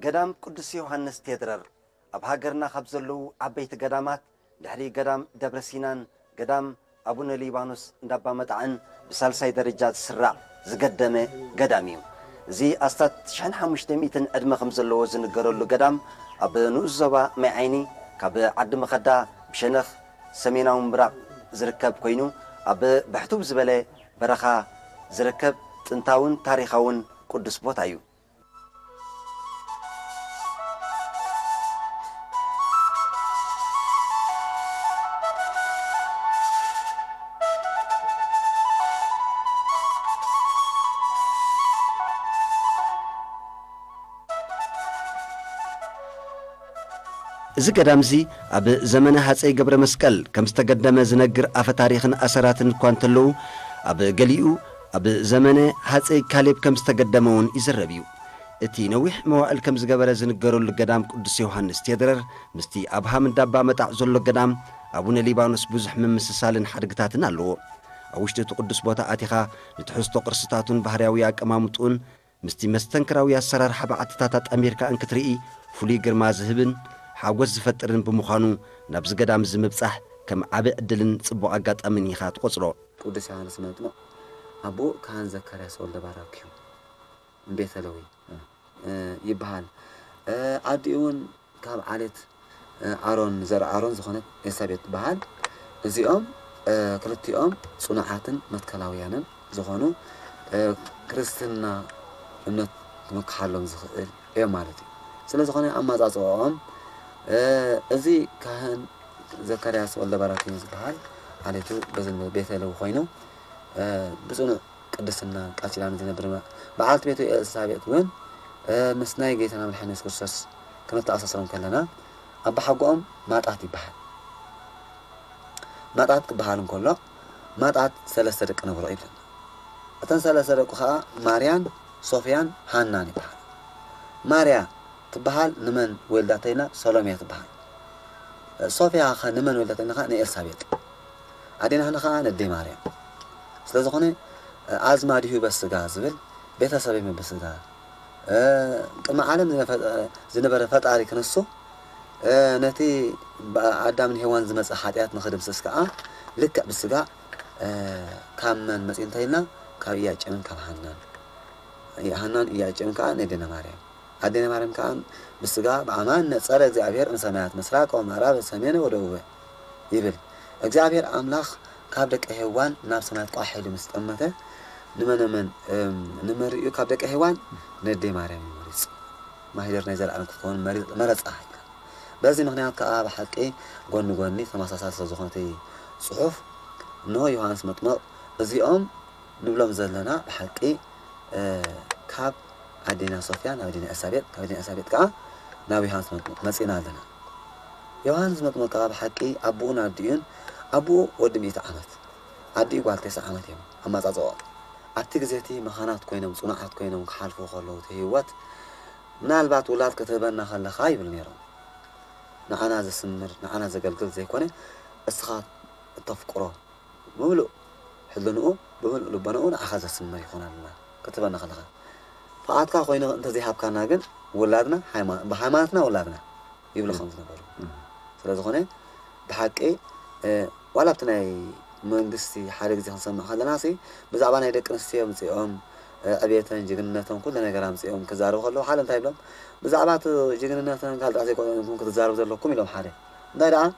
قدام قدس يوحنس تيدرر أب هاجرنا خبزلو عبيت قدامات دحري قدام دبر سينان قدام أبونا ليبانوس ندبا متعن بسالساي درجات سرع زقدمه قداميو زي أستات شحن حمشتميتن أدم خمزلو زنقرلو قدام أب نوزبا معيني كاب عد مخدا بشنخ سميناو مبراق زركب كوينو أب بحتوب زبالة برخا زركب تنتاون تاريخاون قدس بوتايو إذا قدامزي أب زمن هاتسي قبر مسكال كم استقدم زنقر أف تاريخن أسرات كوانتلو أب قليو أب زمن هاتسي كاليب كم استقدمون إزربيو اتي نويح موائل كم زقبر زنقروا لقدام قدس يوحنس تيدرر مستي أبها من دابا متعزل لقدام أبونا ليبانوس بوزح من مسسالن حرقتاتنا اللو أوشتي تقدس بوتا آتيخا لتحوستو قرصتاتون بحرياوياك أمامتون مستي مستنكراويا سرار حبعتتاتات أمريكا أنكترئي فولي قرما زهبن حاوز فترن بمخانو نبز قدام زمبصح كم عبء دلن صبو أقات أمني خات قصرو قدس يوحنس مدمو أبو كان زكريا سول دباراكيو بيثلوي يبهال عديون كاب عالت عارون زرع عارون زخونت يسابيت بهال زيوم كلتيوم صناعاتن متكلاويانن زخونو كريستنا امنت مكحالهم زخيل ايه مالتي سلا زخوني اما زاصوم ازي كان زكريا سول دباراكيو زبهال عليتو بزن بيثلو خوينو بزنو قدسنا قاتلان زنبرما بعالت بيتو السابيت وين مسناي جيتنا من حنس كرسس كنت أساساً كلنا أبا حقهم ما تعطي بحال ما تعطي بحالهم كله ما تعطي ثلاثة رك أنا برأيي أتن ثلاثة رك خا ماريان صوفيان هاناني بحال ماريا تبحال نمن ولدتنا سلامية تبحال صوفيا خا نمن ولدتنا خا نيل سابيت عدينا هنا خا ندي ماريا سلازخوني أزمة ديه بس جازبل بيتها سبب بس جاز كما عالم زنبر فتاري كنسو نتي عدام من هوان زمص حاتيات نخدم سسكا لك بسغا كامن مسينتينا كاب ياچن كاب حنان يا حنان ياچن كا ندينا ماريام ادينا ماريام كان بسغا بامان نصر እግዚአብሔር እንሰማያት مسراق ومعرب سمين ودوب يبل እግዚአብሔር አምላክ ካብ ደቀ ሔዋን ናብ ሰማያት ቋሒሉ መስጠመተ نمن نمرئ كابدك هوان ندي ماريام مريض ما هيدر نزل على كون مرض أحد بس مغنيات كأب حقي قني ثماسات زخنتي صحف نو يوحنس مطمئ زيهم نبلم زلنا حقي كاب عدينا صوفيان عدينا أسابيت كأ ناوي يوحنس مطمئ مسينا لنا يوحنس مطمئ كأب حقي أبونا عديون أبو ودميت عمت عدي قال 9 عمت يوم أما تزوج أتجزتي مخانات كوينهم صناعات كوينهم كحالفو خلوه تهيوت من البعض ولاد كتبنا خلا خايب الميرون نعنا ذا سمر نعنا ذا قلقل زي كونه اسخاط تفكره مملو حلنقو بملو لبنقو أخذ السمر يكون لنا كتبنا خلا فعاد كا خوينا أنت زي حاب كان ناقن ولادنا بحيمانتنا ولادنا يبلغ 5 نفر فلذا خونه بحق ولا بتناي منجستي حارق زي خنصنا خلنا سي بزعبان يدك نسيهم سيهم أبيتن جنناتهم كل نجارم سيهم كزارو خلوا حالا تايبلهم بزعبات جنناتهم قال عزيز كلهم كزارو زلوا يلوم حاله دايرة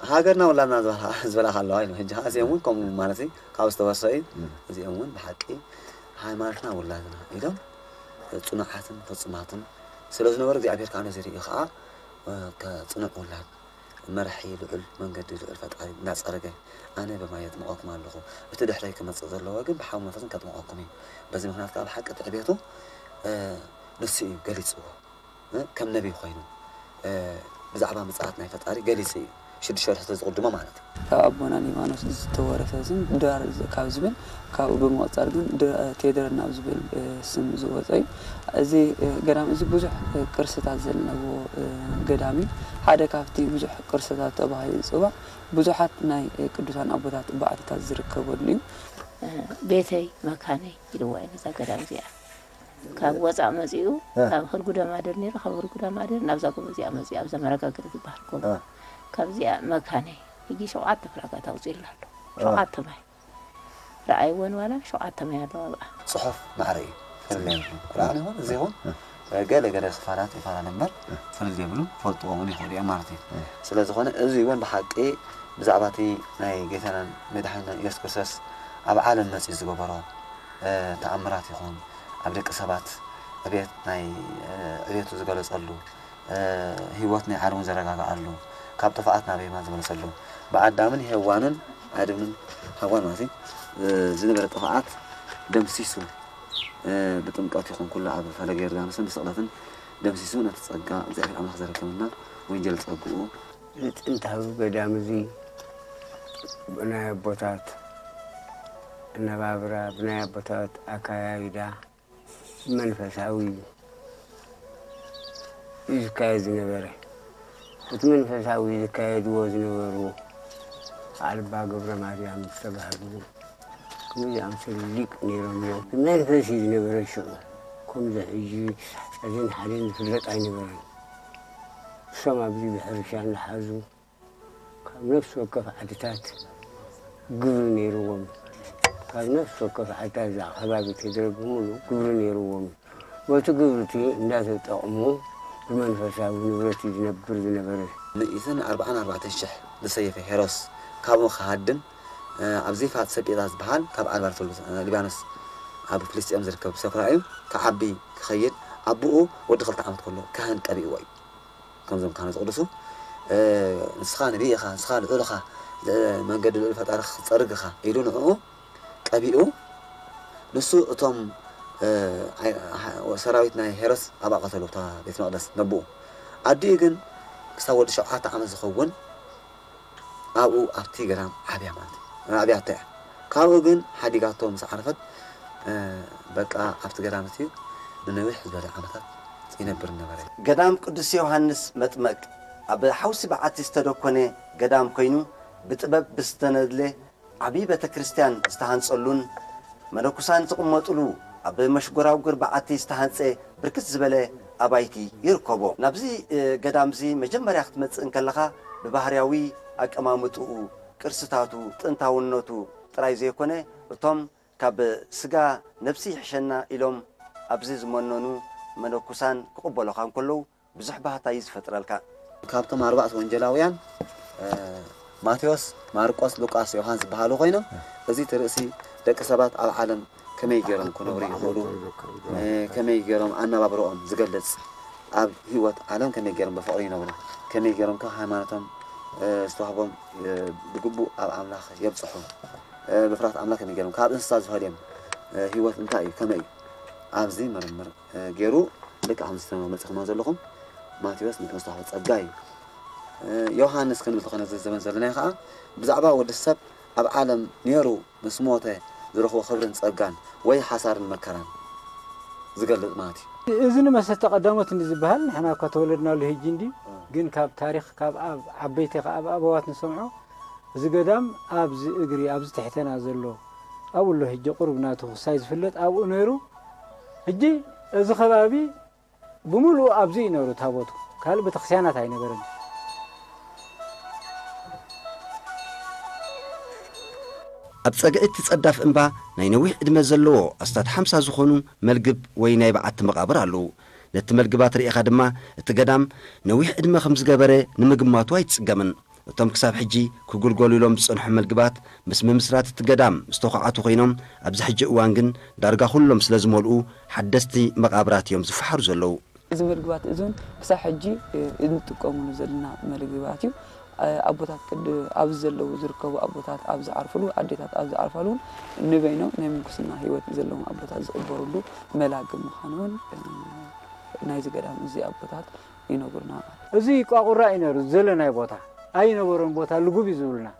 هاجرنا ولا نازل زبالة خلوا هاي نهجها زيهم كم مالسي كاوس توسعين زيهم بحقي هاي مالنا ولا لنا إذا صناعاتن تصماتن سلوزنا ورد يعبير كأنه زري إخاء كصناع ولا مرحي لعل من قد لعل فتعي ناس أرجع أنا بما يتمقاكم على اللغة بتدح لي كما تصدر له واجب بحاول نفسن كتمقاكمين بس من هناك قال حق تعبيته نسي جالسوا كم نبي خوينه بزعبان مساعدنا فتعي جالسي شد شرح تزقدمه معناته كأبونا ليبانوس تورث زين دار كابزبن كأبو موتارجن تيدرنا بزبل سم زوجي زي قدام زي بزح قرصة زلنا بو قدامي هذا كافتي بزح قرصة تبعي صبا بزحات ناي قدوسان أبوات بعد تزرك كبرلي بيتي مكاني يروي إذا قدام زيا ካብ ወፃእ መጺኡ ካብ ህርጉዳ ማደር ነይሩ ካብ ህርጉዳ ማደር ናብዛ ጎበዚኣ መጺኡ ኣብዛ መረጋገሪ ዝበሃል ጎበ ካብዚኣ መካነ ሕጂ 7 ፍራጋት ኣውፂኡላ ኣሎ 7 ማይ رأيون ولا شو عتمي هذا صحف معري فلان رأنا هون زيهم قال خفارات يفعل نمبر فلان يبلو فلطووني خلي أمارتي سلازم هون زيون بحق إيه بزعباتي ناي جيتنا مدحنا يسكرسس أب عالم الناس يزجبروا تأمرات يخون أبدك سبات أبيت ناي أبيت زجالس قالوا هيوتني عارون زرقا قالوا كاب تفاعتنا بيه ما زمان سلوا بعد دامن هوانن عدمن هوان ماسي زنبرة طفاعات دمسيسو بتمقات يكون كل عاب فلا غير دام سن سقلتن دمسيسو نتصقا زي الامر زركمنا وينجل تصقو انتهو قدامزي بنا بوتات النبابرة بنا بوتات اكايدا منفساوي يزكايد نبره منفساوي يزكايد وزنبرو على باقبر مريم تبهدو كم يامسل ليك نيرم يوم ما يفسي نبره شو كم ذا يجي أذن حالين في الليل عين برا سما بيجي بحرشان لحازو كم نفس وقف عدتات قبل نيروم كم نفس وقف عدتات ذا حبابي تدربهم قبل نيروم وتقبلتي الناس تقوموا بمنفسها ونبرتي نبر بنبره إذن 4 الشح لسيفه هيروس كابو خادن أبزي فات سبيلاز بحال كاب عالبار فلوس لبانس أبو فلسطين زركب سفرايم كعبي خيل أبوه ودخل تعمد كله كهن كبي واي كم زم كانوا يقولوا نسخان بيخا نسخان أولخا من قد الفترة صرقخا يلون كبيو نسو توم سراويتنا هيرس أبا قتلوا تا بيت مقدس نبوه أديجن سوى شعات عمل زخون أو أبتي جرام عبيا مات عبيا تاع كاوجن حديقاتهم سعرفت بقى أبتي جرامتي ننوي حزب العمتات ينبرنا بري قدام قدس يوحنس متمك أب حوسي بعت استدوكوني قدام كينو بتبب بستندله عبيبة كريستيان استهانصلون ملكوسان تقمطلو أب مشغوراو غير بعت استهانص بركت زبله أبايتي يركبو نبزي قدام زي مجمريا ختمصن كلخا ببحرياوي أقمامطو ቅርስታቱ ጥንታውነቱ ጥራይ ዘይኮነ እቶም ካብ ስጋ ነፍሲ ሕሸና ኢሎም ኣብዚ ዝመነኑ መነኩሳን ክቕበሉኻ እንከለዉ ብዙሕ ባህታ ይዝፈጥረልካ ካብቶም 4 ወንጀላውያን ማቴዎስ ማርቆስ ሉቃስ ዮሐንስ ዝበሃሉ ኮይኖም እዚ ትርእሲ ደቂ ሰባት ኣብ ዓለም ከመይ ገይሮም ክነብሩ ይኽእሉ ከመይ ገይሮም ኣነባብሮኦም ዝገልጽ ኣብ ህይወት ዓለም ከመይ ገይሮም ብፍቕሪ ይነብሩ ከመይ ገይሮም ካብ ሃይማኖቶም استوحبهم بجبو أملاخ يبصحون بفرات أملاخ كم يجرون كاب إنسان زهريم هو انتهي كماي عزيز مرمر جرو لك عم استمع مسخ ما زلهم ما تيوس نك مستحوذ الجاي يوحنس كان بتقنا الزمن زلنا خا بزعبا ود السب أب عالم نيرو مسموته زرخوا خبرن صجان وي حصار المكران زقل ماتي إذن ما ستقدمت نزبهل إحنا كتولدنا له جندي جن كاب تاريخ كاب عبيتي كاب أبوات نسمعه زقدام أبز إجري أبز تحتنا زلوا أول له هجى قربنا سايز فلت أو نيرو هجي إذا خبابي بملو أبزي نيرو تابوتو كهل بتخسيانات هاي نبرد أبصقت تصدف إنبا نينوي إدم زلوا أستاد 5 زخونو ملقب ويناي بعت مقابر علو نتملقبات رئي خدمة التقدام نويح إدم 5 جبرة نمجمات وايد سجمن وتم كساب حجي كقول قولوا لهم صنح ملقبات بس ممسرات التقدام استوقعتوا خينهم أبز حج وانجن درجة كلهم سلازم ولقو حدثتي مقابرات يوم زفحر زلوا إذا ملقبات إذن كساب حجي إذن تقومون زلنا ملقباتيو أبوتات كد أبز اللو زركوا أبوتات أبز عرفلو عديتات أبز عرفلون نبينو نمكسنا هيوت زلهم أبوتات زقبرلو ملاقب مخانون نايز قدام زي أبوتات ينقرنا زي قاقرا ينور زلنا يبوتا أي نورن بوتا لقو بيزولنا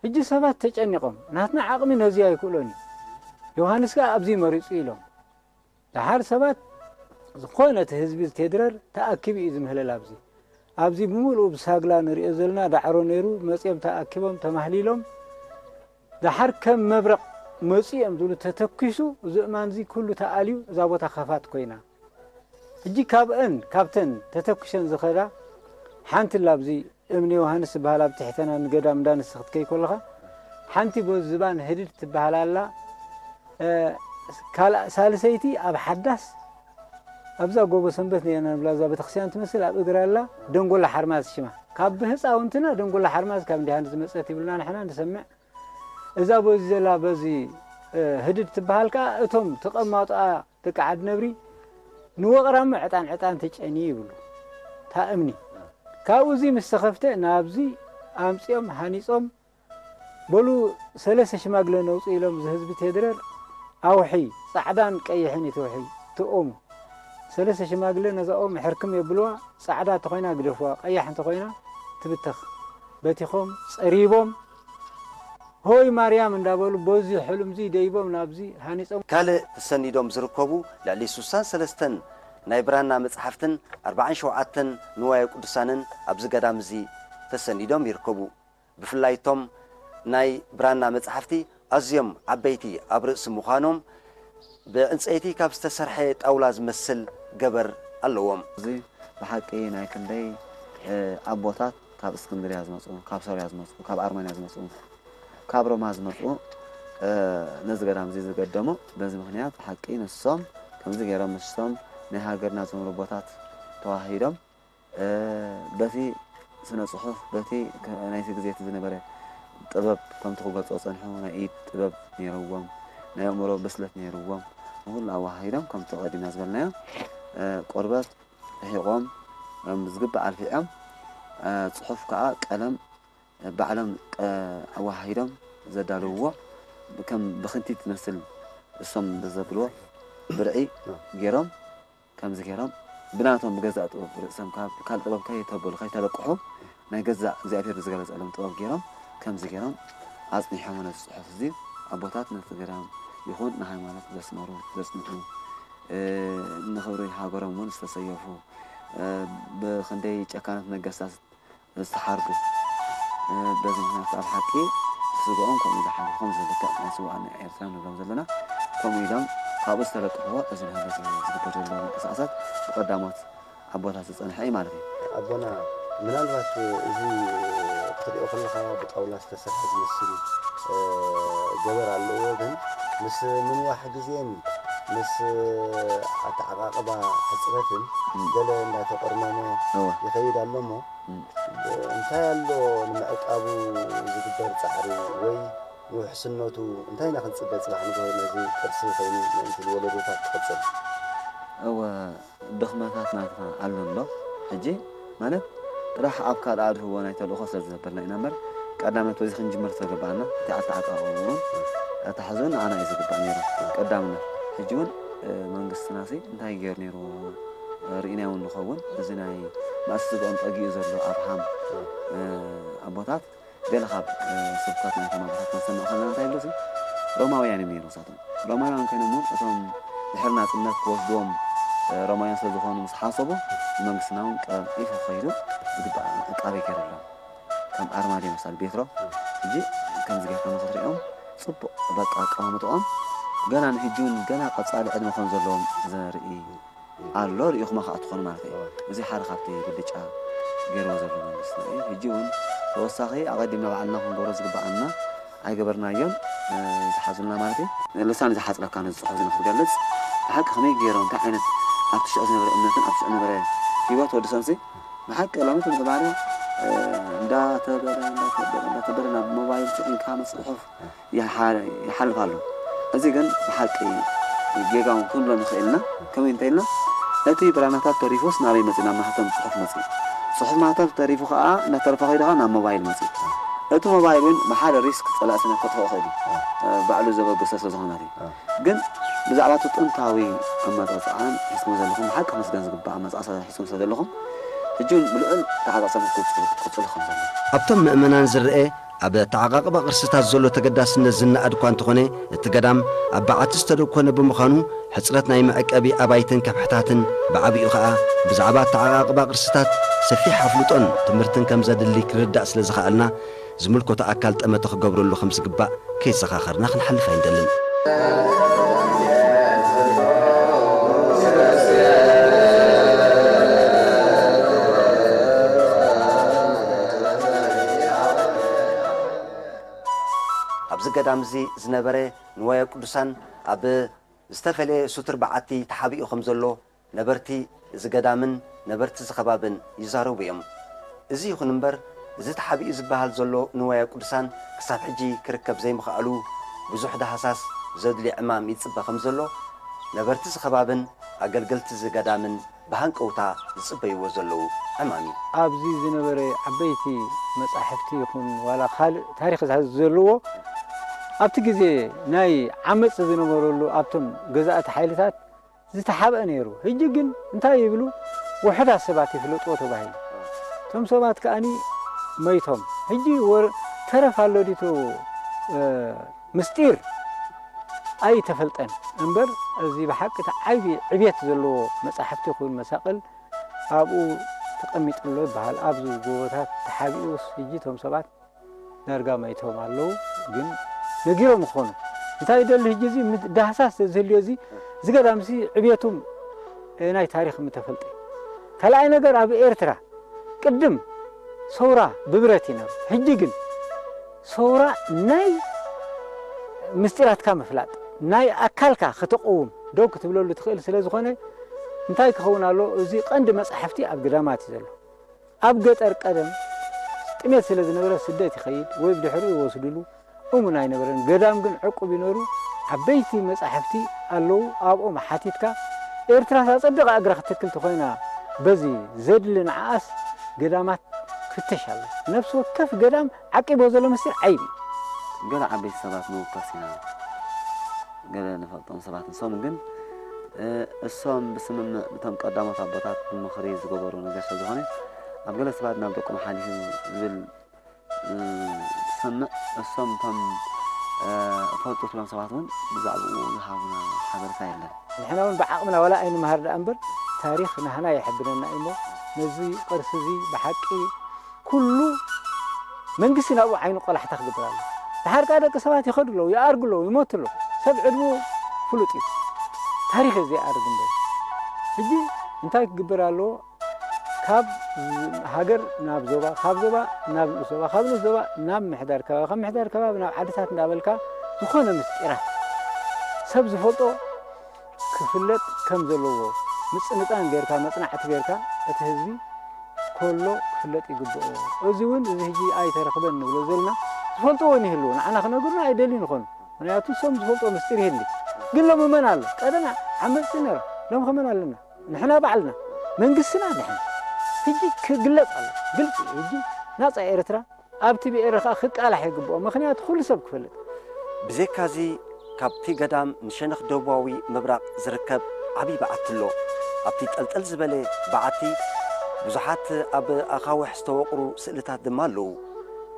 هجي سبات تجنقهم ناتنا عقمين هزيا يقولوني يوحنس كا أبزي مريض إلهم لحال سبات زخونة هزبيز تدرر تأكيب إذن هلال أبزي أبزي بمولو بساقلا نرئي زلنا دعرو نيرو مسيب تأكيبهم تمهليلهم دحر كم مبرق መጽيም ዝሉ ተተኩሱ ዝእማን ዚ ኩሉ ተኣልዩ እዛ ቦታ ከፋት ኮይና እጂ ካብተን ተተኩሸን ዝኸዳ ሓንቲ ላብዚ እምኒ ዮሐንስ በኋላ ብትሕተና ንገዳም እንዳንስ ክትከይ ኮለኻ ሓንቲ ቦዝባን ህድድ ትበሃላላ ሳልሰይቲ ኣብ ሓዳስ ኣብዛ ጎቦ ሰንበት ነና ብላዛ ቤተክርስቲያን ትመስል ኣብ እግራላ ደንጎላ ሓርማዝ ሽማ ካብ ህፃውንትና ደንጎላ ሓርማዝ ካብ እንዲያን ዝመፀት ይብልና ንሕና ንሰምዕ እዛ ቦዝላ በዚ ህድድ ትበሃልካ እቶም ተቐማጧ ተቃዓድ ነብሪ ንወቕራም ዕጣን ተጨኒ ይብሉ ታእምኒ ካብዚ ምስተኸፍተ ናብዚ ኣምጽኦም ሃኒጾም በሉ ሰለስተ ሽማግለ ነውጽ ኢሎም ዝህዝቢ ተድረር ኣውሒ ጻዕዳን ቀይሕን ይተውሒ ትኦም ሰለስተ ሽማግለ ነዛኦም ሕርክም የብልዋ ጻዕዳ ተኾይና ግደፍዋ ቀያሕ እንተኾይና ትብተኽ በቲኾም ጸሪቦም ሆይ ማርያም እንዳበሉ በዚ ሕልምዚ ደይቦም ናብዚ ሃኒጾም ካልእ ተሰኒዶም ዝርከቡ ልዕሊ 63 ናይ ብራና መጽሓፍትን 47 ንዋየ ቅዱሳንን ኣብዚ ገዳም እዚ ተሰኒዶም ይርከቡ ብፍላይቶም ናይ ብራና መጽሓፍቲ ኣዝዮም ዓበይቲ ኣብ ርእሲ ምዃኖም ብዕንፀይቲ ካብ ዝተሰርሐ ጣውላ ዝመስል ገበር ኣለዎም እዚ ብሓቂ ናይ ክንደይ ኣቦታት ካብ እስክንድርያ ዝመጹ ካብ ሶርያ ዝመጹ ካብ ኣርሜንያ ዝመጹ ካብ ሮማ ዝመጹ ነዚ ገዳም እዚ ዝገደሙ በዚ ምክንያት ብሓቂ ንሶም ከምዚ ገይሮም ንሶም ናይ ሃገርና ዝምሩ ቦታት ተዋሂዶም በቲ ስነ ጽሑፍ በቲ ናይቲ ግዜት ዝነበረ ጥበብ ከምቲ ክገልጾ ጸንሑ ናይ ኢድ ጥበብ ነይርዎም ናይ ኣእምሮ ብስለት ነይርዎም ሁሉ ኣዋሂዶም ከምቲ ቀዲምና ዝበልናዮ ቆርበት ሒቖም ዝግባእ ኣልፊዖም ጽሑፍ ከዓ ቀለም ባዕሎም ኣዋሂዶም ዘዳልውዎ ከም ብክንቲት ትመስል እሶም ብዘብልዎ ብርዒ ገይሮም ከምዚ ገይሮም ብናቶም ብገዛእ ጥበብ ርእሶም ካል ጥበብ ከይተበሉ ከይተለቅሑ ናይ ገዛእ እግዚኣብሔር ዝገለጸሎም ጥበብ ገይሮም ከምዚ ገይሮም ኣጽኒሖም ነዚ ጽሑፍ እዚ ኣቦታት ነቲ ገዳም ይኹን ንሃይማኖት ዘስመሩ ዘጽንሑ ንኽብሪ ሃገሮም እውን ዝተሰየፉ ብክንደይ ጨካናት ነገስታት ዝተሓርዱ በዚ ምክንያት ኣብ ሓቂ ስግኦም ከምኡ ዝሓልፎም ዝልክዕ ናይ ስዋዕን ኤርትራ ንብሎም ዘለና ከምኡ ኢሎም ካብኡ ዝተለቅሕዎ እዚ ነገር ዝግበር ዘሎ ምንቅስቃሳት ብቀዳሞት ኣቦታት ዝጸንሐ እዩ ማለት እዩ ኣቦና ምናልባት እዚ ክትሪኦ ከለካ ብጣውላ ዝተሰርሐ ዝመስል ገበር ኣለዎ ግን ምስ ምንዋሕ ግዜን ምስ ኣተዓቃቅባ ሕፅበትን ገለ እንዳተቆርመመ ይኸይድ ኣሎ እሞ እንታይ ኣሎ ንምዕቃቡ ዝግበር ፃዕሪ ወይ ውሕስነቱ እንታይ ኢና ክንፅበ ፅባሕ ንገበ ነዚ ቅርሲ ኮይኑ ምእንቲ ወለዶታት ትቐፅል እወ ድኽመታት ናትና ኣሎሎ ሕጂ ማለት ጥራሕ ኣብ ካልእ ኣድህቦ ናይ ተልእኾ ስለ ዝነበርና ኢና እምበር ቀዳመት በዚ ክንጅምር ተገባእና እቲ ኣተዓቃቅቦ እውን ኣታሕዞን ኣና እዩ ዝግባእ ነይሩ ቀዳምነት ሕጂ እውን መንግስትና እንታይ ገይሩ ነይሩ ርኢና እውን ንኸውን እዚ ናይ ማእስስግኦም ጠጊኡ ዘሎ ኣብርሃም ኣቦታት ገለ ካብ ስብከት ናይቶም ኣቦታት ክንሰምዕ ከለና እንታይ ይብሉ ሮማውያን እዮም ነይሩ ንሳቶም ሮማውያን ኮይኖም እውን እቶም ድሕሪ ናጽነት ክወስድዎም ሮማውያን ስለ ዝኾኑ ምስ ሓሰቡ መንግስትና እውን ቀልጢፉ ከይዱ ዝግባእ ዕቃበ ገይሩሎም ከም ኣርማድዮ ምሳሌ ቤትሮ ሕጂ ከምዚ ጌርካ ንኽትሪኦም ጽቡቕ በቃ ኣቀማምጥኦም ገና ንሕጂ እውን ገና ቀጻሊ ዕድመ ከም ዘለዎም ዘርኢ ኣሎ ርኢኹም ከዓ ትኾኑ ማለት እዩ እዚ ሓደ ካብቲ ብልጫ ገይርዎ ዘሎ መንግስትና እዩ ሕጂ እውን ተወሳኺ ኣቐዲምና ባዕልና ክንገብሮ ዝግባኣና ኣይገበርናዮን ዝሓዙልና ማለት እዩ ልሳን ዝሓፅለካ ነዚ ጽሑፍ እዚ ንክትገልጽ ብሓቂ ከመይ ገይሮም እንታይ ዓይነት ኣብቲ ሽዑ ዝነበረ እምነትን ኣብቲ ሽዑ ዝነበረ ሂወት ወዲ ሰብሲ ብሓቂ ሎሚ ትምዕባሪ እንዳተበለ ናብ ሞባይል ፅዒንካ መፅሑፍ ይሓልፍ ኣሎ እዚ ግን ብሓቂ ጌጋውን ክንብሎ ንኽእልና ከመይ እንታይ ኢልና እቲ ብራናታት ተሪፉስ ናበይ መፅእ ናብ ማህተም ፅሑፍ መፅእ ፅሑፍ ማህተም ተሪፉ ከዓ እናተረፈ ከይድኻ ናብ ሞባይል መፅእ እቲ ሞባይል እውን ብሓደ ሪስክ ፀላእስነ ከጥፍኦ ኽእል ባዕሉ ዘበገሰ ስለ ዝኾነ እዩ ግን ብዛዕባ እቲ ጥንታዊ ኣመፃፅኣን ሒዝኩም ዘለኹም ብሓቂ መስገን ዝግባእ ኣመፃፅኣ ሒዝኩም ስለ ዘለኹም ሕጂ ምልእን ተዓጻጸም ቅጽል ከምዘሎ ኣብቶም ምእመናን ዝርአ ኣብ ተዓቃቅባ ቅርስታት ዘሎ ተገዳስነት ዝናኣድ እኳ እንተኾነ እቲ ገዳም ኣብ በዓቲ ዝተደኮነ ብምዃኑ ሕፅረት ናይ መዕቀቢ ኣባይትን ከፍሕታትን ብዓብኡ ከዓ ብዛዕባ ተዓቃቅባ ቅርስታት ሰፊሕ ኣፍልጦን ትምህርትን ከም ዘድሊ ክርዳእ ስለ ዝኸኣልና ዝምልከቶ ኣካል ጠመተ ክገብረሉ ከም ዝግባእ ከይዘኻኸርና ክንሓልፍ ኣይንደልን ኣብዚ ገዳም እዚ ዝነበረ ንዋየ ቅዱሳን ኣብ ዝተፈለየ ሱትር በዓቲ ተሓቢኡ ከም ዘሎ ነበርቲ እዚ ገዳምን ነበርቲ ዝኸባብን ይዛረቡ እዮም እዚ ይኹን እምበር እዚ ተሓቢኡ ዝበሃል ዘሎ ንዋየ ቅዱሳን ክሳብ ሕጂ ክርከብ ዘይምኽኣሉ ብዙሕ ዳሃሳስ ዘድልዮ ዕማም ይፅበ ከም ዘሎ ነበርቲ ዝኸባብን ኣገልገልቲ እዚ ገዳምን ብሃንቀውታ ዝፅበይዎ ዘለዉ ዕማሚ ኣብዚ ዝነበረ ዓበይቲ መጻሕፍቲ ይኹን ዋላ ካልእ ታሪክ ዘለዎ ኣብቲ ግዜ ናይ ዓመፅ ዝነበረሉ ኣብቶም ገዛእቲ ሓይልታት ዝተሓብአ ነይሩ ሕጂ ግን እንታይ ይብሉ ውሕዳት ሰባት ይፍለጥዎ ተባሂሉ እቶም ሰባት ከኣኒ መይቶም ሕጂ ተረፍ ኣሎ ዲቶ ምስጢር ኣይተፈልጠን እምበር እዚ ብሓቂ ዓብዪ ዕብየት ዘለዎ መጻሕፍቲ ይኹን መሳቕል ኣብኡ ተቐሚጡሎ ይበሃል ኣብዚ ጎቦታት ተሓቢኡስ ሕጂ እቶም ሰባት ዳርጋ መይቶም ኣለዉ ግን ነጊሮም ይኾኑ እንታይ ይደሊ ሕጂ እዚ ዳህሳስ ዝህልዮ እዚ ዝገዳም ሲ ዕብየቱም ናይ ታሪክ ምተፈልጠ ካልኣይ ነገር ኣብ ኤርትራ ቅድም ሰውራ ብብረት ይነሩ ሕጂ ግን ሰውራ ናይ ምስጢራትካ ምፍላጥ ናይ ኣካልካ ክትቀውም ደው ክትብለሉ ትኽእል ስለ ዝኾነ እንታይ ክኸውን ኣሎ እዚ ቀንዲ መጻሕፍቲ ኣብ ገዳማት እዩ ዘሎ ኣብ ገጠር ቀደም ጥሜት ስለ ዝነበረ ስደት ይኸይድ ወይ ብድሕሪኡ ይወስድሉ እሙን ኣይነበረን ገዳም ግን ዕቁብ ይነሩ ዓበይቲ መጻሕፍቲ ኣለዉ ኣብኦም ሓቲትካ ኤርትራ ሳጸቢቓ እግራ ክትክል ተኾይና በዚ ዘድሊ ንዓኣስ ገዳማት ክፍተሽ ኣሎ ነፍሲ ወከፍ ገዳም ዓቂቦ ዘሎ ምስጢር ዓይቢ ገለ ዓበይቲ ሰባት ምውካስ ኢና ገለ ንፈልጦም ሰባት ንሶም ግን እሶም ብስምምዕ እቶም ቀዳሞት ኣቦታት ብምኽሪ ዝገበሩ ነገር ስለ ዝኾነ ኣብ ገለ ሰባት ናብ ደቆም ሓሊፉ ዝብል سمع الصم تم فوتو تلون سبعتون بزعبوا يحاولون حضر سائلنا نحن من بعقمنا ولا أي مهر أمبر تاريخ نحنا يحبنا إنه نزي قرصزي بحقي كله من قسنا أبو عينه قال حتى خد براله تحرك هذا كسبات يخد له يأرج له يموت له سبع عدو فلوتي تاريخ زي أرج له يجي انتاك براله كاب هاجر ناب زوبا خاب زوبا ناب زوبا خاب زوبا ناب محدار كباب خاب محدار كباب ناب عدسات نابلكا زخونه مسكرة سب زفوتو كفلت كم زلوه مصنطان غيركا مصنعت غيركا اتهزبي كله كفلت يغبو ازيون زهجي اي ترخبن نبلو زلنا زفوتو وني هلو انا خنغورنا ايدلي نخون منياتو سم زفوتو مستير هلي قل لهم من الله قدنا عملتنا لهم خمن لنا نحنا بعلنا منقسنا نحن هجي كقلت الله قلت هجي ناس إيرترا أبتي بإيرخا خك على حقبه مخنيات كل سب كفلت بزيكازي كابتي قدام نشنخ دوباوي مبرق زركب عبي بعتلو أبتي تقلتل زبالي بعتي بزحات أب أخاوح استوقرو سئلتات دمالو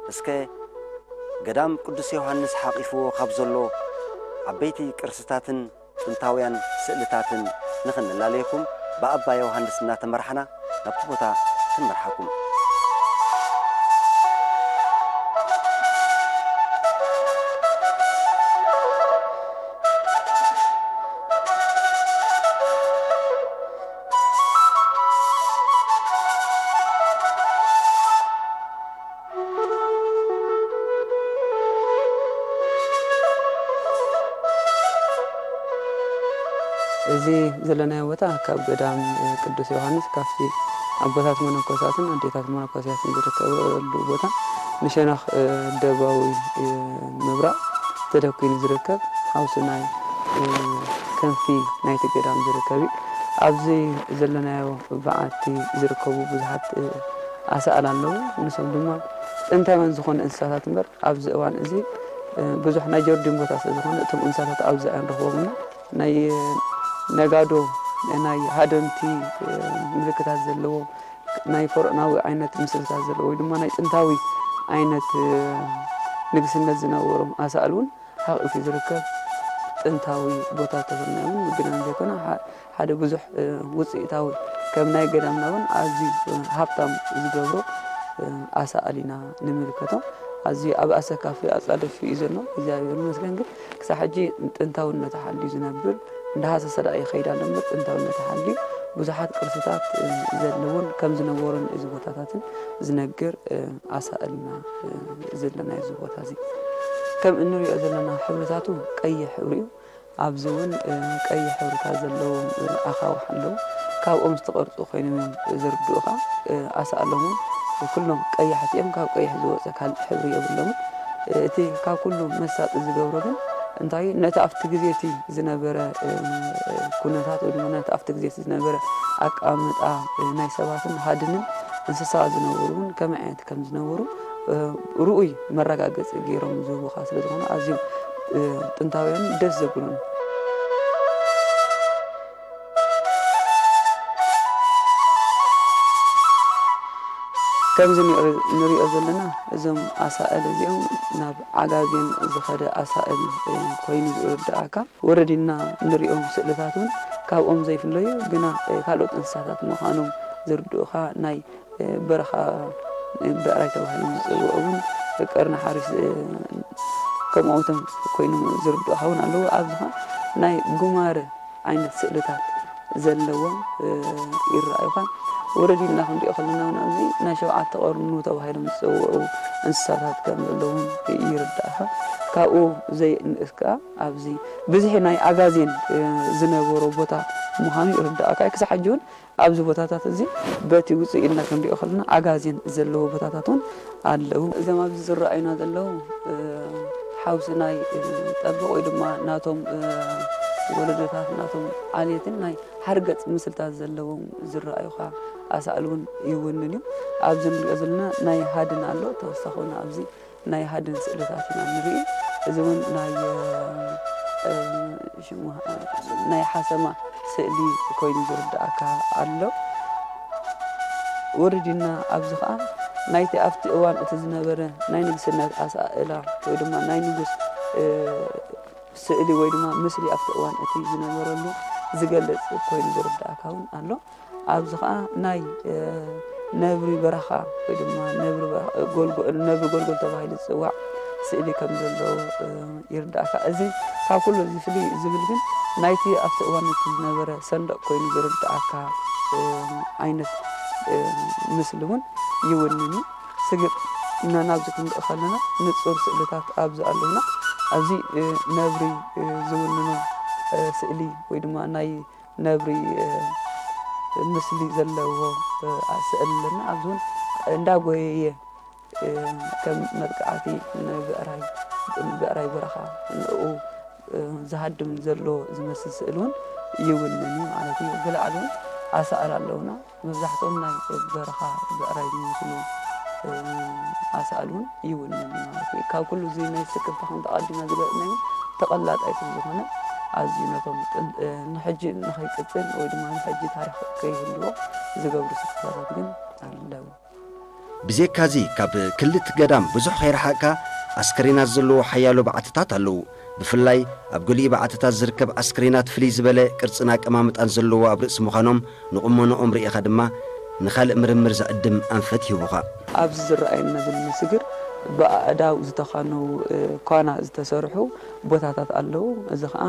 اسكي قدام قدس يوحنس حقيفو خبزلو عبيتي كرستاتن تنتاويان سئلتاتن نخن لاليكم بأبا يوحنس ناتا مرحنا نبتبوتا تمرحكم እዚህ ዘለና ወጣ ካብ ገዳም ቅዱስ ዮሐንስ ካፍቲ አባታት መነኮሳትን አዴታት መነኮሳትን ዝርከበሉ ቦታ ንሸናኽ ደባዊ መብራቅ ተደኩን ዝርከብ ሓውስናይ ከንፊ ናይቲ ገዳም ዝርከቢ ኣብዚ ዘለናዮ በዓቲ ዝርከቡ ብዙሓት ኣሳኣል ኣለዉ ንሶም ድማ ጥንታውያን ዝኾኑ እንስሳታት እምበር ኣብዚ እዋን እዚ ብዙሕ ናይ ጀርዲን ቦታ ስለ ዝኾነ እቶም እንስሳታት ኣብዚ ኣይንረኽቦምና ናይ ነጋዶ ናይ ሃደንቲ ምልክታት ዘለዎ ናይ ፈርዖናዊ ዓይነት ምስልታት ዘለዎ ወይ ድማ ናይ ጥንታዊ ዓይነት ንግስነት ዝነበሮም ኣሳእሉ እውን ሓቂፉ ዝርከብ ጥንታዊ ቦታ ተፈርናውን ግን ዘይኮነ ሓደ ብዙሕ ውፅኢታዊ ከም ናይ ገዳምና እውን ኣዝዩ ሃብታም ዝገብሮ ኣሳእሊና ንምልከቶም ኣዝዩ ኣብ ኣሰካፊ ኣጻደፊ እዩ ዘሎ እግዚኣብሔር ይመስገን ግን ክሳብ ሕጂ ጥንታውነት ሓልዩ ዝነብር እንዳሃሰሰዳ ይኸይድ ኣሎ እምበር ጥንታውነት ሓልዩ ብዙሓት ቅርስታት ዘለውን ከም ዝነበሩን እዚ ቦታታትን ዝነግር ኣሳእልና ዘለና እዚ ቦታ እዚ ከም እንሪኦ ዘለና ሕብርታቱ ቀይሕ ሕብሪ እዩ ኣብዚ እውን ቀይሕ ሕብርታት ዘለዎም ኣኻውሕ ኣለዉ ካብኦም ዝተቐርፁ ኮይኖም ዝርድኡኻ ኣሳእሎምን ኩሎም ቀያሕቲ እዮም ካብ ቀይሕ ዝወፀ ካልእ ሕብሪ የብሎምን እቲ ካብ ኩሉ መሳጢ ዝገብሮ ግን እንታይ ነቲ ኣብቲ ግዜ እቲ ዝነበረ ኩነታት ወይ ድማ ነቲ ኣብቲ ግዜ ዝነበረ ኣቀማምጣ ናይ ሰባትን ሃድንን እንስሳ ዝነበሩ እውን ከመይ ዓይነት ከም ዝነበሩ ርኡይ መረጋገፂ ገይሮም ዝህቡኻ ስለ ዝኾነ ኣዝዮም ጥንታውያን ደስ ዘብሉን ከምዚ ንሪኦ ዘለና እዞም ኣሳእል እዚኦም ናብ ዓጋዜን ዝኸደ ኣሳእል ኮይኑ ዝርዳእካ ወረዲና ንሪኦም ስእልታት እውን ካብኦም ዘይፍለዩ ግና ካልኦት እንስሳታት ምዃኖም ዝርድኡኻ ናይ በረኻ ብዕራይ ተባሂሎም ዝፅውዑ እውን ቀርኒ ሓሪስ ከምኡቶም ኮይኖም ዝርድኡኻ እውን ኣለዉ ኣብዝኻ ናይ ጉማረ ዓይነት ስእልታት ዘለዎም ይረኣዩኻ ወረዲና ክንሪኦ ከለና እውን ኣብዚ ናይ ሸውዓተ ቀርኑ ተባሂሎም ዝፅውዑ እንስሳታት ከም ዘለውን ይርዳእኻ ካብኡ ዘይንእስ ከዓ ኣብዚ ብዙሕ ናይ ኣጋዜን ዝነበሮ ቦታ ምዃኑ ይርዳእካ ክሳብ ሕጂ እውን ኣብዚ ቦታታት እዚ በቲ ውፅእ ኢልና ክንሪኦ ከለና ኣጋዜን ዘለዎ ቦታታት እውን ኣለዉ እዞም ኣብዚ ዝረኣዩና ዘለዉ ሓውሲ ናይ ጠበቕ ወይ ድማ ናቶም ወለዶታት ናቶም ዓልየትን ናይ ሓርገፅ ምስልታት ዘለዎም ዝረኣዩኻ ኣሳእሉ እውን ይውንን እዩ ኣብዚ ንሪኦ ዘለና ናይ ሃድን ኣሎ ተወሳኺ እውን ኣብዚ ናይ ሃድን ስእልታት ኢና ንርኢ እዚ እውን ናይ ሓሰማ ስእሊ ኮይኑ ዝርዳእካ ኣሎ ወረዲና ኣብዚ ከዓ ናይቲ ኣብቲ እዋን እቲ ዝነበረ ናይ ንግስነት ኣሳእላ ወይ ድማ ናይ ንጉስ ስእሊ ወይ ድማ ምስሊ ኣብቲ እዋን እቲ ዝነበረሉ ዝገልጽ ኮይኑ ዝርዳእካ እውን ኣሎ ኣብዚ ከዓ ናይ ነብሪ በረኻ ወይ ድማ ነብሪ ጎልጎል ተባሂሉ ዝፅዋዕ ስእሊ ከም ዘለዎ ይርዳእካ እዚ ካብ ኩሉ እዚ ፍልይ ዝብል ግን ናይቲ ኣብቲ እዋን እቲ ዝነበረ ሰንደቕ ኮይኑ ዝርዳእካ ዓይነት ምስሊ እውን ይውንን እዩ ስግጥ ኢና ናብዚ ክንርኢ ከለና ንጹር ስእልታት ኣብዚ ኣለውና ኣብዚ ነብሪ ዝውንኖ ስእሊ ወይ ድማ ናይ ነብሪ ምስሊ ዘለዎ ስእሊ ኣለና ኣብዚ እውን እንዳጎየየ ከም መጥቃዕቲ ብዕራይ በረኻ ንኡ ዝሃድም ዘሎ ዝመስል ስእሊ እውን ይውንን እዩ ማለት እዩ ብላዕሊ እውን ኣሳእል ኣለውና መብዛሕትኦም ናይ በረኻ ብዕራይ ዝመስሉ ኣሳእል እውን ይውንን ማለት እዩ ካብ ኩሉ እዚ ናይ ስክብታ ክንተቐዲና ዝገጥና ተቐላጣይ ዝኾነ ኣዝዩ ነቶም ንሕጂ ንኸይቅፅል ወይ ድማ ንሕጂ ታሪክ ከይህልዎ ዝገብሩ ስክብታታት ግን ኣለዉ ብዘካዚ ካብ ክልት ገዳም ብዙሕ ከይረሓቕካ ኣስክሬናት ዘለዎ ሓያሎ በዓትታት ኣለዉ ብፍላይ ኣብ ገሊኡ በዓትታት ዝርከብ ኣስክሬናት ፍልይ ዝበለ ቅርፅን ኣቀማምጣን ዘለዎ ኣብ ርእሲ ምዃኖም ንቑመኖኦም ርኢኻ ድማ ንኻልእ ምርምር ዘዕድም ኣንፈት ይህቡኻ ኣብዚ ዝረኣየና ዘሎ ስግር ብኣእዳው ዝተኻነው ኳና ዝተሰርሑ ቦታታት ኣለዉ እዚ ከዓ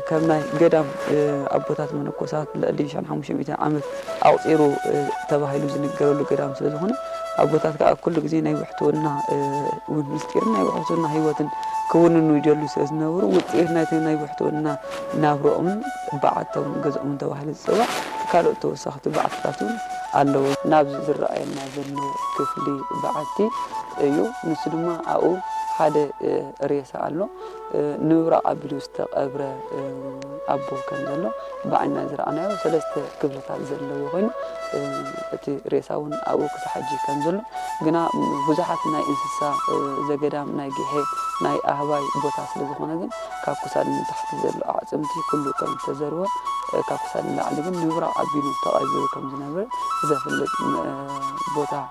ከም ናይ ገዳም ኣቦታት መነኮሳት ልዕሊ 1500 ዓመት ኣቑፂሩ ተባሂሉ ዝንገረሉ ገዳም ስለ ዝኾነ ኣቦታት ከዓ ኩሉ ግዜ ናይ ውሕትውና እውን ምስጢርን ናይ ውሕትውና ህይወትን ክውንኑ ይደልዩ ስለ ዝነበሩ ውፅኢት ናይቲ ናይ ውሕትውና ናብሮኦምን በዓቶም ገዝኦምን ተባሂሉ ዝፅዋዕ ካልኦት ተወሳኽቲ በዓትታት እውን ኣለዉ ናብዚ ዝረኣየና ዘሎ ክፍሊ በዓቲ እዩ ንሱ ድማ ኣብኡ ሓደ ሬሳ ኣሎ ንምብራቕ ኣቢሉ ዝተቐብረ ኣቦ ከም ዘሎ ብዓይንና ዝረኣናዮ ሰለስተ ክፍልታት ዘለዎ ኮይኑ እቲ ሬሳ እውን ኣብኡ ክሳብ ሕጂ ከም ዘሎ ግና ብዙሓት ናይ እንስሳ ዘገዳም ናይ ጊሔ ናይ ኣህባይ ቦታ ስለ ዝኾነ ግን ካብ ክሳድ ንታሕቲ ዘሎ ኣዕፅምቲ ኩሉ ከም ዝተዘርወ كابسال العلقن نبرع عبينو تقايزو كم زنابر زفلت بوتا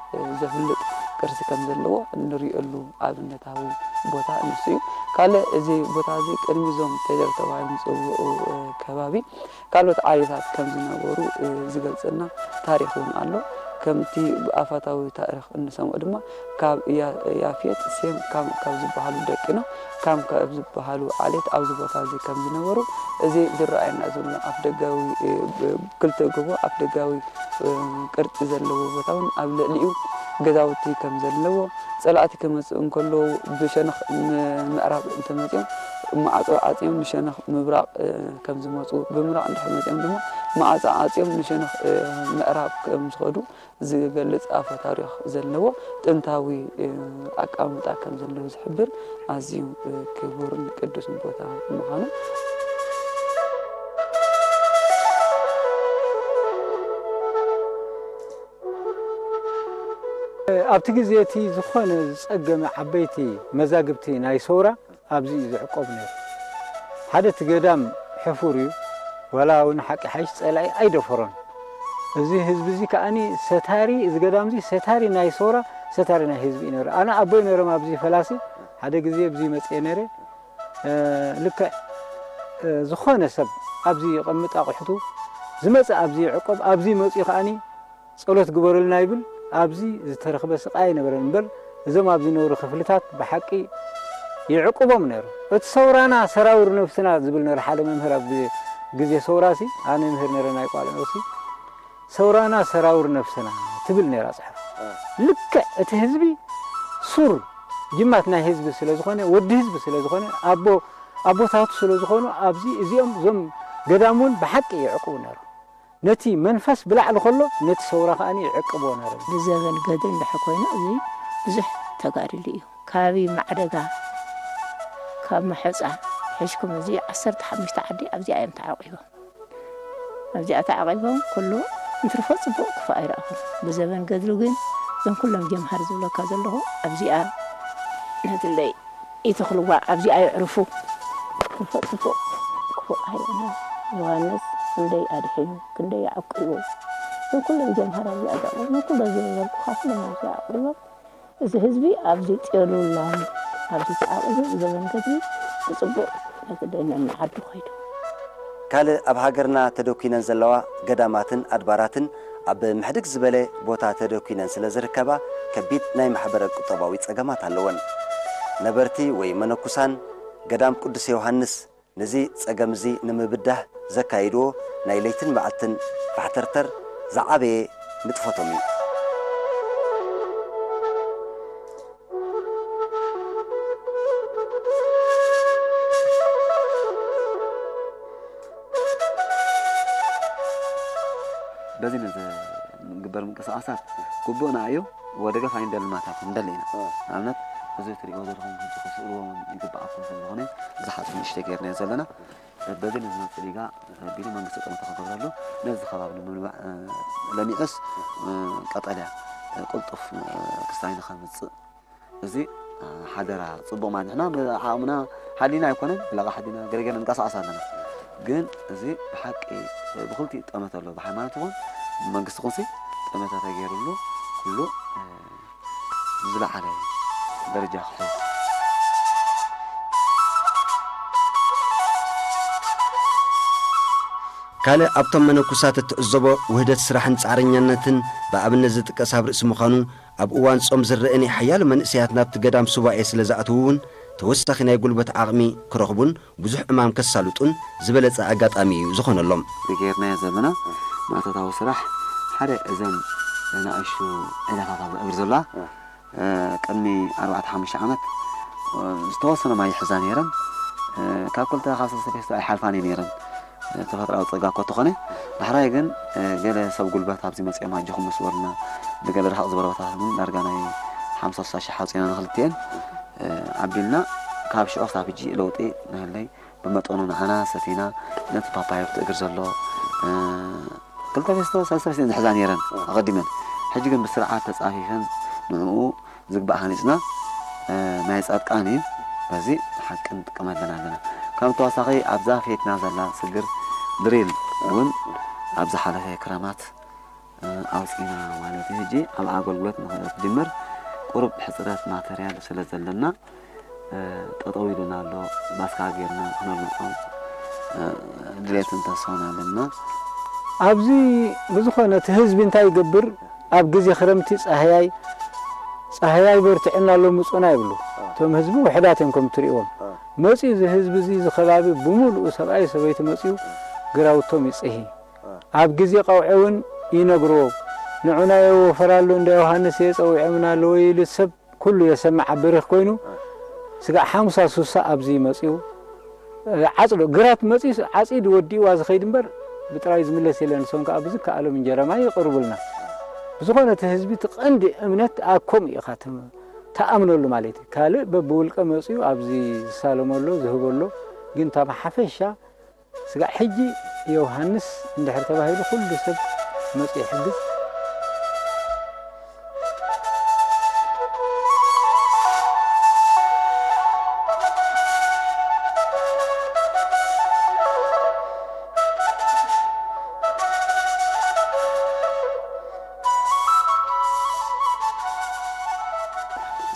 زفلت كرسي كم زلوا نريقلو عبنتاوي بوتا نسيو كاله زي بوتا زي كرميزوم تجر تبعي مصوبو كبابي كالوت عايزات كم زنابورو زغلصنا تاريخون አለው ከምቲ አፋታዊ ታሪክ እንሰማው ድማ ካብ ያፊት ሴም ካብ ዝበሃሉ ደቅና ካብ ዝበሃሉ ዓሌት ኣብ ዝበታ እዚ ከም ዝነበሩ እዚ ዝረአየና ዘሎ ኣፍደጋዊ ክልተ ጎቦ ኣፍደጋዊ ቅርጽ ዘለዎ ቦታውን ኣብ ልዕሊኡ ገዛውቲ ከም ዘለዎ ጸላእቲ ከመጽ እንከሎ ብሸነኽ ምዕራብ እንተመጽዮም ማዕጾ አጽዮም ንሸነኽ ምብራቅ ከም ዝመጹ ብምራቅ እንድሕመጽዮም ድማ ማዕጾ አጽዮም ንሸነኽ ምዕራብ ከም ዝኸዱ ዝገልጽ ኣፈ ታሪኽ ዘለዎ ጥንታዊ ኣቃምጣ ከም ዘለዎ ዝሕብር ኣዝዩ ክቡርን ቅዱስን ቦታ ምዃኑ ኣብቲ ግዜ እቲ ዝኾነ ዝጸገመ ዓበይቲ መዛግብቲ ናይ ሶውራ ኣብዚ ዝዕቆብ ነይሩ ሓደ ትገዳም ሕፉር እዩ ወላ እውን ሓቂ ሓይሽ ጸላይ ኣይደፈሮን እዚ ህዝቢ እዚ ከኣኒ ሰታሪ እዚ ገዳም እዚ ሰታሪ ናይ ሶውራ ሰታሪ ናይ ህዝቢ ነይሩ ኣነ ኣቦይ ነይሮም ኣብዚ ፈላሲ ሓደ ግዜ ኣብዚ መጽእ ነይረ ልክዕ ዝኾነ ሰብ ኣብዚ ይቕምጥ ኣቑሑቱ ዝመጽእ ኣብዚ ይዕቆብ ኣብዚ መጽኡ ከኣኒ ጸሎት ግበሩልና ይብል ኣብዚ ዝተረኽበ ስቃይ ነበረን እምበር እዞም ኣብዚ ነብሩ ክፍልታት ብሓቂ ይዕቁቦም ነይሩ እቲ ሰውራና ሰራውር ነፍስና ዝብል ነይሩ ሓደ መምህር ኣብ ግዜ ሰውራሲ ኣነ መምህር ነይረ ናይ ቋልዑሲ ሰውራና ሰራውር ነፍስና ትብል ነይራ ጽሕፍ ልክዕ እቲ ህዝቢ ሱር ጅማት ናይ ህዝቢ ስለ ዝኾነ ወዲ ህዝቢ ስለ ዝኾነ ኣቦታቱ ስለ ዝኾኑ ኣብዚ እዚኦም ዞም ገዳሙን ብሓቂ ይዕቁቡ ነይሩ ነቲ መንፈስ ብላዕሊ ከሎ ነቲ ሰውራ ከኣኒ ይዕቅቦ ነይሩ ብዘበን ገድል እንድሕር ኮይኑ እዚ ብዙሕ ተጋድሉ እዩ ካቢ ማዕደጋ ካብ መሕፃ ሕሽኩም እዚ 15 ዓዲ ኣብዚኣ እዮም ተዓቂቦም ኣብዚኣ ተዓቂቦም ኩሉ እንትርፎ ጽቡቕ ክፋእ ይረኣኹም ብዘበን ገድሉ ግን እዞም ኩሎም ጀምሃር ዝብለካ ዘለኹ ኣብዚኣ ነትለይ ይትኽልዋ ኣብዚኣ ይዕርፉ ጽቡቕ ክፉእ ሃይና ዮሃንስ كندي أدحين كندي عقيبه كل الجمهور هذا أدعو كل الجمهور خاصة ما جاء عقيبه إذا حزبي أبدي تقولوا لهم أبدي تعاقبوا إذا من كذي تصبوا هكذا إن عدو خير كال أب هاجرنا تدوكينا زلوا قداماتن أدباراتن أب محدك زبالة بوتا تدوكينا سلزركبا كبيت نايم حبرك طباويت أجمعت اللون نبرتي ويمنكوسان قدام قدس يوحنس نزي أجمزي نمبده زكايدو نايليتن بعتن فحترتر زعابي متفطمي بزين نقبر من قصاصات كوبونا ايو ودغه فاين دل ماتاكم دلينا امنت زي تريقو زرهم تخسروا يقبعكم هنا زحات مشتكيرنا زلنا بدل من الطريقة بيني ما نسيت أنا تخاطر له ناس خباب لما لميقس قطعة قلطف كستاين خامس زي حدرا صبوا ما نحنا حامنا حالينا يكونن لقى حدينا جرجنا نقص عصانا جن زي بحق بخلتي تأمت له بحماتهم ما نقص قصي تأمت تغير له كله زلع عليه درجة خاص كاله أبطم منكوسات الزبو وهدت سرحن صارنيانتن بأبن زت كساب رأس مخانو أب أوان صوم زرقني حيال من سياتنا بتقدام سواعي سلزاتون توسخنا يقول بتعقمي كرخبون بزح أمام كسالوتون زبلت أجات أمي زخون اللهم بغيرنا زمنا ما تتاو صراح حرق زين أنا أشو أنا هذا أغرز الله كأني 4-5 عامات استوصلنا معي حزان يرن كاكلت خاصة سبيس حالفاني يرن تفضل أو تلقى كتخنة بحراي جن جل سب قلبات هابزي مسيا ما جهم مسورنا بقدر رح أصبر وتاهم نرجعنا 15 حاصين نخلتين عبدنا كابش أخطأ بيجي لوتي نهلي بمتقنون أنا ستينا نت بابا يبتقرز الله قلت بيستو سلسلة حزان يرن قديما حجي جن بسرعة تساهيشان نعو زق هنسنا ما يسأل كاني بزي حق كمان لنا كم تواصلي أبزا فيك نازل لا سجر ድሪል እውን ኣብ ዝሓለፈ ክረማት ኣውፂና ማለት እዩ ሕጂ ኣብ ኣገልግሎት ንክጅምር ቁሩብ ሕፅረት ማተርያል ስለ ዘለና ጠጠው ኢሉና ኣሎ ባስካ ጌርና ክነልምዖ ድሌት እንተስሆና ኣለና ኣብዚ ብዝኾነ እቲ ህዝቢ እንታይ ይገብር ኣብ ግዜ ክረምቲ ፀሃያይ በርትዕና ኣሎ ምፁና ይብሉ እቶም ህዝቢ ውሕዳት እዮም ከም ትሪእዎም መፂኡ እዚ ህዝቢ እዚ ዝኸባቢ ብምሉኡ ሰብኣይ ሰበይቲ መፂኡ ግራውቶም ይፅሂ ኣብ ግዜ ቀውዒ እውን ይነግርዎ ንዑና የወፈራሉ እንዳ ዮሃንስ የፀዊዖምና ኣሎ ወይ ኢሉ ሰብ ኩሉ የሰማዕ በሪኽ ኮይኑ ስጋዕ ሓሙሳ ሱሳ ኣብዚ መፂኡ ዓፅዶ ግራት መፂኡ ዓፂድ ወዲኡ ዝኸይድ እምበር ብጥራይ ዝምለስ የለን ሶም ከዓ ብዝከኣሎም እንጀራማ ይቕርቡልና ብዝኾነ እቲ ህዝቢ እቲ ቀንዲ እምነት ኣኮም ኢኻ ተኣምነሉ ማለት እዩ ካልእ በብውልቀ መፂኡ ኣብዚ ዝሳለመሎ ዝህበሎ ግን ታብ ሓፈሻ ስጋዕ ሕጂ ዮሃንስ እንድሕር ተባሂሉ ኩሉ ሰብ መፂኡ ይሕግዝ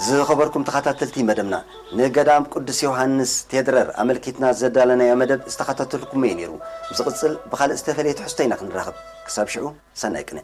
ዝኸበርኩም ተኸታተልቲ መደብና ንገዳም ቅዱስ ዮሃንስ ቴድረር ኣመልኪትና ዘዳለናዮ መደብ ዝተኸታተልኩም እዩ ነይሩ ዝቕፅል ብኻልእ ዝተፈለየ ትሕዝቶ ኢና ክንራኸብ ክሳብ ሽዑ ሰናይ ቅነ